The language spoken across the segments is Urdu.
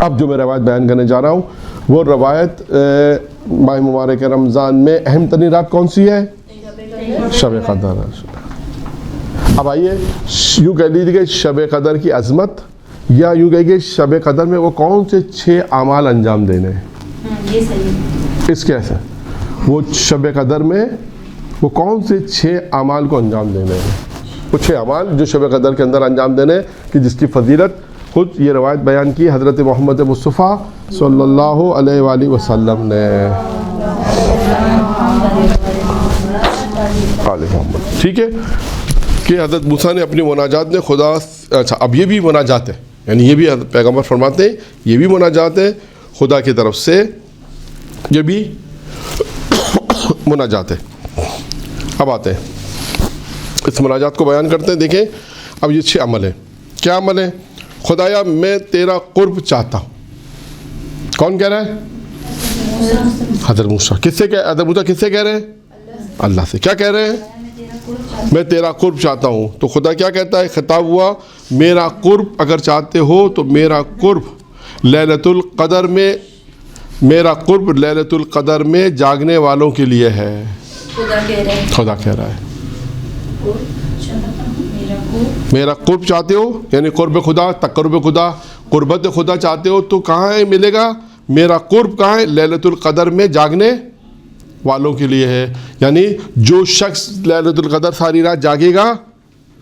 اب جو میں روایت بیان کرنے جا رہا ہوں وہ روایت ماہ مبارک رمضان میں اہم ترین رات کون سی ہے؟ شب قدر. اب آئیے یوں کہہ لیجیے کہ شب قدر کی عظمت یا یوں کہیے کہ شب قدر میں وہ کون سے 6 اعمال انجام دینے ہیں. یہ صحیح. اس کیسے وہ شب قدر میں وہ کون سے 6 اعمال کو انجام دینے ہیں. وہ 6 اعمال جو شب قدر کے اندر انجام دینے کہ جس کی فضیلت خود یہ روایت بیان کی حضرت محمد مصطفیٰ صلی اللہ علیہ وآلہ وسلم نے. ٹھیک ہے کہ حضرت موسیٰ نے اپنی مناجات نے خدا. اچھا اب یہ بھی مناجات ہے، یعنی یہ بھی پیغمبر فرماتے ہیں یہ بھی مناجات ہے خدا کی طرف سے، یہ بھی مناجات ہے. اب آتے ہیں اس مناجات کو بیان کرتے ہیں. دیکھیں اب یہ 6 عمل ہیں. کیا عمل ہے؟ خدایا میں تیرا قرب چاہتا ہوں. کون کہہ رہا ہے؟ حضرت موسیٰ. کس سے حضرت موسیٰ کس سے کہہ رہے ہیں؟ اللہ سے. کیا کہہ رہے ہیں؟ میں تیرا قرب چاہتا ہوں. تو خدا کیا کہتا ہے؟ خطاب ہوا میرا قرب اگر چاہتے ہو تو میرا قرب لیلۃ القدر میں، میرا قرب لیلۃ القدر میں جاگنے والوں کے لیے ہے. خدا کہہ رہا ہے میرا قرب چاہتے ہو، یعنی قرب خدا، تقرب خدا، قربت خدا چاہتے ہو تو کہاں ہے ملے گا؟ میرا قرب کہاں ہے؟ لیلۃ القدر میں جاگنے والوں کے لیے ہے. یعنی جو شخص لیلۃ القدر ساری رات جاگے گا،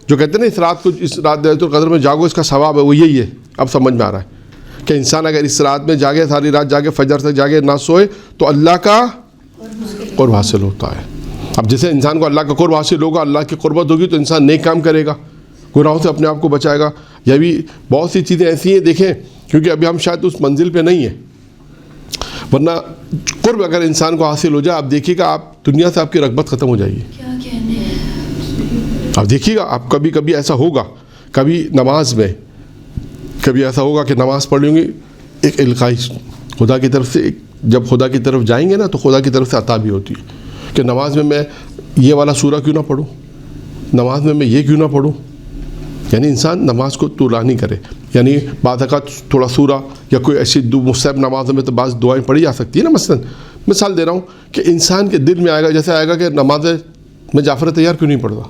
جو کہتے ہیں نا اس رات لیلۃ القدر میں جاگو اس کا ثواب ہے، وہ یہی ہے. اب سمجھ میں آ رہا ہے کہ انسان اگر اس رات میں جاگے، ساری رات جاگے، فجر سے جاگے، نہ سوئے تو اللہ کا قرب حاصل ہوتا ہے. اب جیسے انسان کو اللہ کا قرب حاصل ہوگا، اللہ کی قربت ہوگی تو انسان نیک کام کرے گا، گناہوں سے اپنے آپ کو بچائے گا. یہ بھی بہت سی چیزیں ایسی ہیں دیکھیں، کیونکہ ابھی ہم شاید اس منزل پہ نہیں ہیں، ورنہ قرب اگر انسان کو حاصل ہو جائے، آپ دیکھیے گا آپ دنیا سے آپ کی رغبت ختم ہو جائے گی. آپ دیکھیے گا آپ کبھی کبھی ایسا ہوگا، کبھی نماز میں کبھی ایسا ہوگا کہ نماز پڑھ لیں گے، ایک القائی خدا کی طرف سے، جب خدا کی طرف جائیں گے نا تو خدا کی طرف سے عطا بھی ہوتی ہے کہ نماز میں یہ والا سورہ کیوں نہ پڑھوں، نماز میں یہ کیوں نہ پڑھوں. یعنی انسان نماز کو طولانی کرے. یعنی بعض اوقات تھوڑا سورہ یا کوئی ایسی مستحب نمازوں میں تو بعض دعائیں پڑھی جا سکتی ہیں نا. مثلا مثال دے رہا ہوں کہ انسان کے دل میں آئے گا، جیسے آئے گا کہ نماز میں جعفر طیار کیوں نہیں پڑھتا،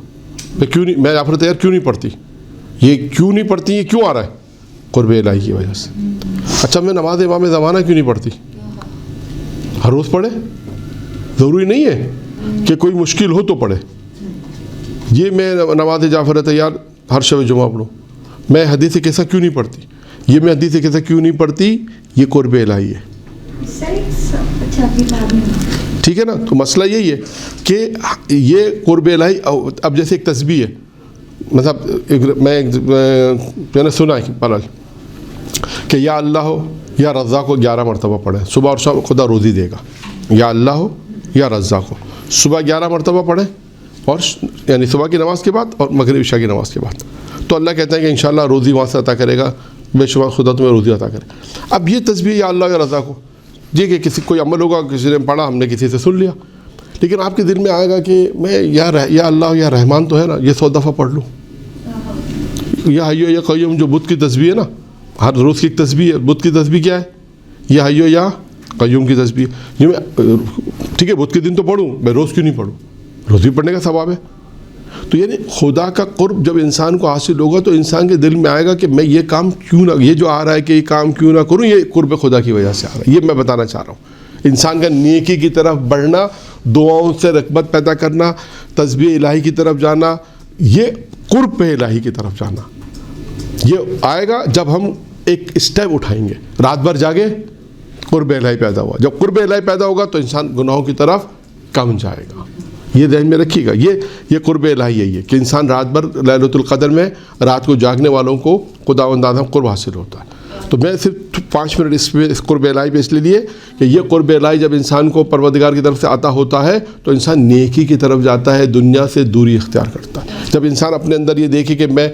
میں جعفر طیار کیوں نہیں پڑھتی، یہ کیوں نہیں پڑھتی، یہ کیوں آ رہا ہے؟ قرب الہی کی وجہ سے. اچھا میں نماز امام زمانہ کیوں نہیں پڑھتی؟ ہر روز پڑھے، ضروری نہیں ہے کہ کوئی مشکل ہو تو پڑھے. یہ میں نماز جعفر طیار ہر شب جمعہ پڑھوں. میں حدیث کیسا کیوں نہیں پڑھتی، یہ میں حدیث کیسا کیوں نہیں پڑھتی، یہ قرب الہی ہے. ٹھیک ہے نا. تو مسئلہ یہی ہے کہ یہ قرب الہی. اب جیسے ایک تسبیح ہے، مطلب میں نے سنا ہے پلال کہ یا اللہ ہو یا رزاق کو 11 مرتبہ پڑھیں صبح اور شام، خدا روزی دے گا. یا اللہ ہو یا رزاق کو صبح 11 مرتبہ پڑھیں، اور یعنی صبح کی نماز کے بعد اور مغرب عشاء کی نماز کے بعد. تو اللہ کہتا ہے کہ انشاءاللہ روزی وہاں سے عطا کرے گا، بے شمار خدا تمہیں روزی عطا کرے. اب یہ تسبیح یا اللہ یا رزاق کو یہ کہ کسی کوئی عمل ہوگا، کسی نے پڑھا، ہم نے کسی سے سن لیا، لیکن آپ کے دل میں آئے گا کہ میں یا اللہ یا رحمان تو ہے نا، یہ 100 دفعہ پڑھ لوں. یا حیو یا قیوم جو بدھ کی تسبیح ہے نا، ہر روز کی ایک تسبیح ہے. بدھ کی تسبیح کیا ہے؟ یا حیو یا قیوم کی تسبیح. یہ میں ٹھیک ہے بدھ کے دن تو پڑھوں، میں روز کیوں نہیں پڑھوں؟ روز بھی پڑھنے کا ثواب ہے. تو یعنی خدا کا قرب جب انسان کو حاصل ہوگا تو انسان کے دل میں آئے گا کہ میں یہ کام کیوں نہ، یہ جو آ رہا ہے کہ یہ کام کیوں نہ کروں، یہ قرب خدا کی وجہ سے آ رہا ہے. یہ میں بتانا چاہ رہا ہوں. انسان کا نیکی کی طرف بڑھنا، دعاؤں سے رغبت پیدا کرنا، تسبیح الہی کی طرف جانا، یہ قرب الہی کی طرف جانا، یہ آئے گا جب ہم ایک اسٹیپ اٹھائیں گے. رات بھر جاگے، قرب الہی پیدا ہوا. جب قرب الہی پیدا ہوگا تو انسان گناہوں کی طرف کم جائے گا. یہ ذہن میں رکھیے گا. یہ قرب الہی یہی ہے کہ انسان رات بھر لیلۃ القدر میں رات کو جاگنے والوں کو خداوند اعظم قرب حاصل ہوتا ہے. تو میں صرف 5 منٹ اس قرب الہی پہ اس لیے کہ یہ قرب الہی جب انسان کو پروردگار کی طرف سے عطا ہوتا ہے تو انسان نیکی کی طرف جاتا ہے، دنیا سے دوری اختیار کرتا ہے. جب انسان اپنے اندر یہ دیکھے کہ میں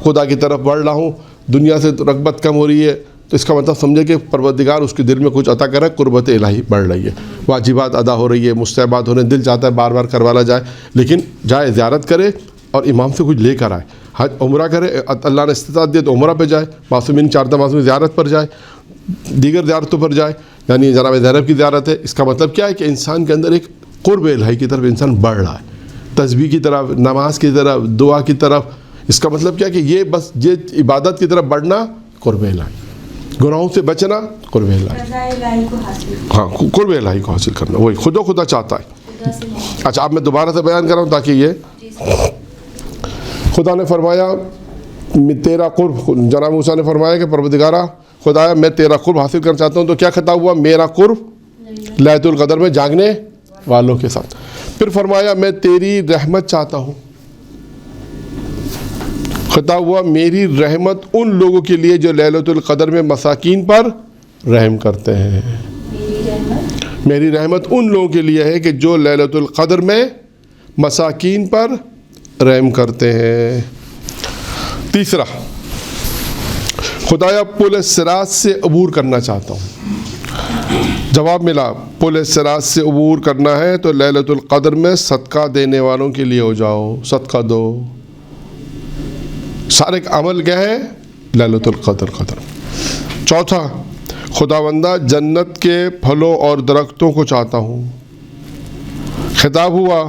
خدا کی طرف بڑھ رہا ہوں، دنیا سے رغبت کم ہو رہی ہے، تو اس کا مطلب سمجھے کہ پروردگار اس کے دل میں کچھ عطا کر رہا ہے، قربت الہی بڑھ رہی ہے، واجبات ادا ہو رہی ہے، مستحبات ہو رہے ہیں. دل چاہتا ہے بار بار کروالا جائے، لیکن جائے زیارت کرے اور امام سے کچھ لے کر آئے. حج عمرہ کرے، اللہ نے استطاعت دی تو عمرہ پہ جائے، معصومین 4 معصومین زیارت پر جائے. دیگر زیارتوں پر جائے، یعنی جناب زینب کی زیارت ہے. اس کا مطلب کیا ہے کہ انسان کے اندر ایک قرب الہی کی طرف انسان بڑھ رہا ہے، تسبیح کی طرف، نماز کی طرف، دعا کی طرف. اس کا مطلب کیا ہے کہ یہ بس یہ عبادت کی طرف بڑھنا قرب الہی، گناہوں سے بچنا قرب الہی، ہاں قرب الہی کو حاصل کرنا، وہی خدا چاہتا ہے. اچھا اب میں دوبارہ سے بیان کر رہا ہوں تاکہ یہ خدا نے فرمایا تیرا قرب، جناب موسیٰ نے فرمایا کہ پروردگارہ خدایا میں تیرا قرب حاصل کرنا چاہتا ہوں. تو کیا خطاب ہوا؟ میرا قرب لیلۃ القدر میں جاگنے والوں کے ساتھ. پھر فرمایا میں تیری رحمت چاہتا ہوں. خطاب ہوا میری رحمت ان لوگوں کے لیے جو لیلۃ القدر میں مساکین پر رحم کرتے ہیں. میری رحمت ان لوگوں کے لیے ہے کہ جو لیلۃ القدر میں مساکین پر رحم کرتے ہیں. تیسرا، خدایا پل صراط سے عبور کرنا چاہتا ہوں. جواب ملا پل صراط سے عبور کرنا ہے تو لیلۃ القدر میں صدقہ دینے والوں کے لیے ہو جاؤ، صدقہ دو. سارے عمل کیا ہے؟ لیلۃ القدر قدر. چوتھا، خداوندہ جنت کے پھلوں اور درختوں کو چاہتا ہوں. خطاب ہوا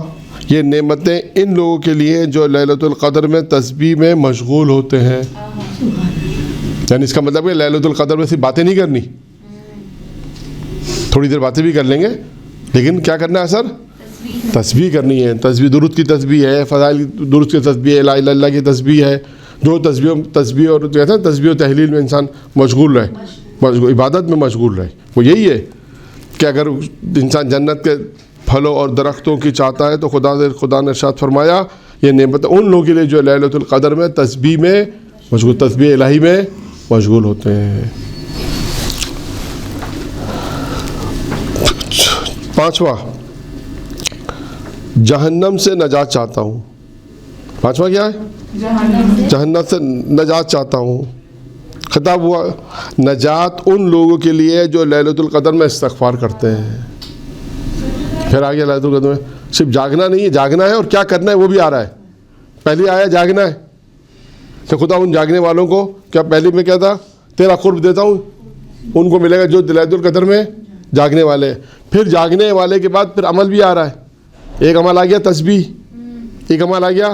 یہ نعمتیں ان لوگوں کے لیے جو لیلۃ القدر میں تسبیح میں مشغول ہوتے ہیں. یعنی اس کا مطلب ہے لیلۃ القدر میں صرف باتیں نہیں کرنی، تھوڑی دیر باتیں بھی کر لیں گے لیکن کیا کرنا ہے؟ اثر تسبیح کرنی ہے. تسبیح درود کی تسبیح ہے، فضائل درود کی تسبیح ہے، لا الہ الا اللہ کی تسبیح ہے. جو تسبیح اور کہتے ہیں تسبیح و تحلیل میں انسان مشغول رہے، عبادت میں مشغول رہے. وہ یہی ہے کہ اگر انسان جنت کے پھلوں اور درختوں کی چاہتا ہے تو خدا نے ارشاد فرمایا یہ نعمت ان لوگوں کے لیے جو لیلۃ القدر میں تسبیح میں مشغول، تسبیح الہی میں مشغول ہوتے ہیں. پانچواں، جہنم سے نجات چاہتا ہوں. پانچواں کیا ہے؟ جہنم سے نجات چاہتا ہوں. خطاب ہوا نجات ان لوگوں کے لیے جو لیلۃ القدر میں استغفار کرتے ہیں. پھر آگے لیلۃ القدر میں صرف جاگنا نہیں ہے، جاگنا ہے اور کیا کرنا ہے وہ بھی آ رہا ہے. پہلی آیا جاگنا ہے کہ خدا ان جاگنے والوں کو، کیا پہلی میں کیا تھا؟ تیرا قرب دیتا ہوں، ان کو ملے گا جو لیلۃ القدر میں جاگنے والے. پھر جاگنے والے کے بعد پھر عمل بھی آ رہا ہے. ایک عمل آ گیا تسبیح، ایک عمل آ گیا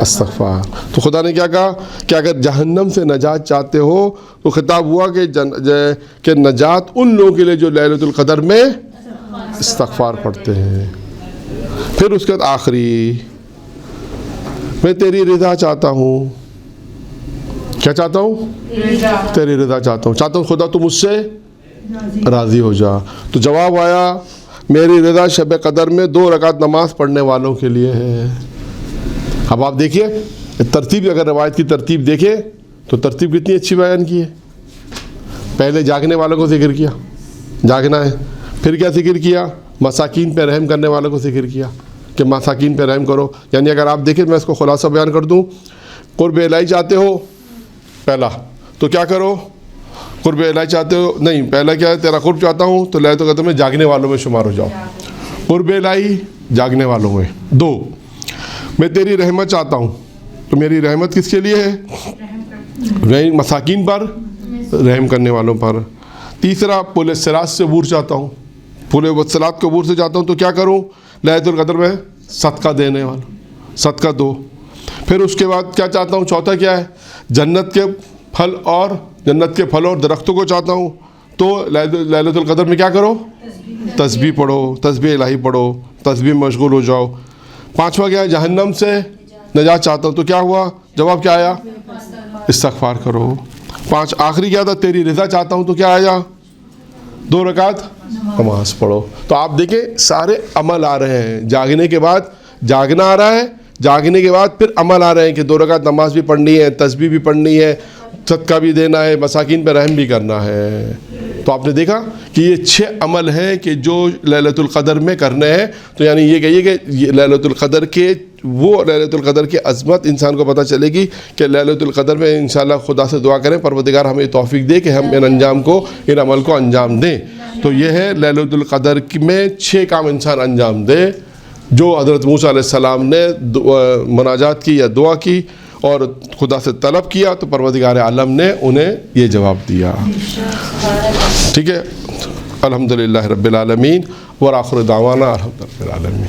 استغفار. تو خدا نے کیا کہا کہ اگر جہنم سے نجات چاہتے ہو تو خطاب ہوا کہ نجات ان لوگوں کے لیے جو لیلۃ القدر میں استغفار پڑھتے ہیں. پھر اس کے بعد آخری، میں تیری رضا چاہتا ہوں. کیا چاہتا ہوں؟ تیری رضا چاہتا ہوں. چاہتا ہوں خدا تو مجھ سے راضی ہو جا. تو جواب آیا میری رضا شب قدر میں 2 رکعت نماز پڑھنے والوں کے لیے ہے. اب آپ دیکھیے ترتیب، اگر روایت کی ترتیب دیکھیں تو ترتیب کتنی اچھی بیان کی ہے. پہلے جاگنے والوں کو ذکر کیا، جاگنا ہے. پھر کیا ذکر کیا؟ مساکین پہ رحم کرنے والوں کو ذکر کیا کہ مساکین پہ رحم کرو. یعنی اگر آپ دیکھیں، میں اس کو خلاصہ بیان کر دوں، قرب الہی چاہتے ہو پہلا تو کیا کرو؟ قرب الہی چاہتے ہو نہیں، پہلا کیا ہے؟ تیرا قرب چاہتا ہوں تو لیلۃ القدر میں جاگنے والوں میں شمار ہو جاؤ. قرب الہی جاگنے والوں میں. 2، میں تیری رحمت چاہتا ہوں تو میری رحمت کس کے لیے ہے؟ مساکین پر رحم کرنے والوں پر. تیسرا، پل صراط سے عبور چاہتا ہوں، پل صراط کے عبور سے چاہتا ہوں تو کیا کروں؟ لیلۃ القدر میں صدقہ دینے والا، صدقہ دو. پھر اس کے بعد کیا چاہتا ہوں؟ چوتھا کیا ہے؟ جنت کے پھل اور درختوں کو چاہتا ہوں تو لیلۃ القدر میں کیا کرو؟ تسبیح پڑھو، تسبیح الہی پڑھو، تسبیح میں مشغول ہو جاؤ. 5واں کیا ہے؟ جہنم سے نجات چاہتا ہوں تو کیا ہوا؟ جواب کیا آیا؟ استغفار کرو. 5 آخری کیا تھا؟ تیری رضا چاہتا ہوں تو کیا آیا؟ 2 رکعت نماز پڑھو. تو آپ دیکھیں سارے عمل آ رہے ہیں. جاگنے کے بعد جاگنا آ رہا ہے، جاگنے کے بعد پھر عمل آ رہے ہیں کہ 2 رکعت نماز بھی پڑھنی ہے، تسبیح بھی پڑھنی ہے، صدقہ بھی دینا ہے، مساکین پہ رحم بھی کرنا ہے. تو آپ نے دیکھا کہ یہ 6 عمل ہیں کہ جو لیلۃ القدر میں کرنے ہیں. تو یعنی یہ کہیے کہ لیلۃ القدر کی عظمت انسان کو پتہ چلے گی کہ لیلۃ القدر میں انشاءاللہ خدا سے دعا کریں پروردگار ہمیں توفیق دے کہ ہم ان عمل کو انجام دیں. تو یہ ہے لیلۃ القدر میں 6 کام انسان انجام دے جو حضرت موسیٰ علیہ السلام نے مناجات کی یا دعا کی اور خدا سے طلب کیا تو پروردگار عالم نے انہیں یہ جواب دیا. ٹھیک ہے. الحمدللہ رب العالمین وآخر دعوانا الحمدللہ رب العالمین.